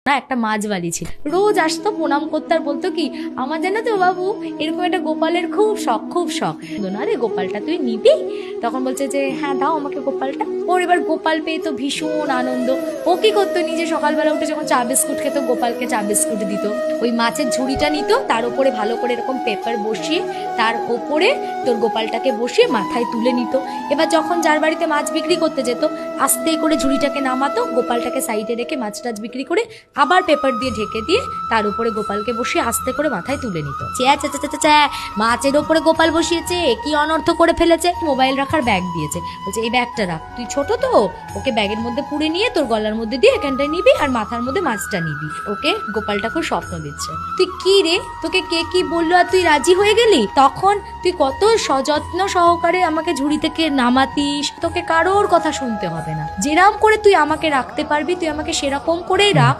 না একটা মাছওয়ালি ছিল, রোজ আসতো প্রণাম করতে আর বলতো কি, আমার জানো তো বাবু এরকম একটা গোপালের খুব শখ খুব শখ। না রে গোপালটা তুই নিবি? তখন বলছে যে হ্যাঁ দাও আমাকে গোপালটা। ওর এবার গোপাল পেয়ে তো ভীষণ আনন্দ। ও কি করতো, নিজে সকালবেলা উঠে যখন চা বিস্কুট খেত গোপালকে চা বিস্কুট দিত, ওই মাছের ঝুড়িটা নিত, তার উপরে ভালো করে এরকম পেপার বসিয়ে তার ওপরে তোর গোপালটাকে বসিয়ে মাথায় তুলে নিত। এবার যখন যার বাড়িতে মাছ বিক্রি করতে যেত আস্তে করে ঝুড়িটাকে নামাতো, গোপালটাকে সাইডে রেখে মাছ টাছ বিক্রি করে আবার পেপার দিয়ে ঢেকে দিয়ে তার উপরে গোপালকে বসিয়ে আস্তে করে মাথায় তুলে নিত। মাছের ওপরে গোপাল বসিয়েছে, কি অনর্থ করে ফেলেছে। মোবাইল রাখার ব্যাগ দিয়েছে, বলছে এই ব্যাগটা রাখ, তুই ছোট তো, ওকে ব্যাগের মধ্যে পুরে নিয়ে তোর গলার মধ্যে দিয়ে এখানটায় নিবি আর মাথার মধ্যে মাছটা নিবি। ওকে গোপালটা খুব স্বপ্ন দিচ্ছে। তুই কি রে, তোকে কে কি বললো আর তুই রাজি হয়ে গেলি? তখন তুই কত সযত্ন সহকারে আমাকে ঝুড়ি থেকে নামাতিস, তোকে কারোর কথা শুনতে হবে না, যেরকম করে তুই আমাকে রাখতে পারবি তুই আমাকে সেরকম করেই রাখ।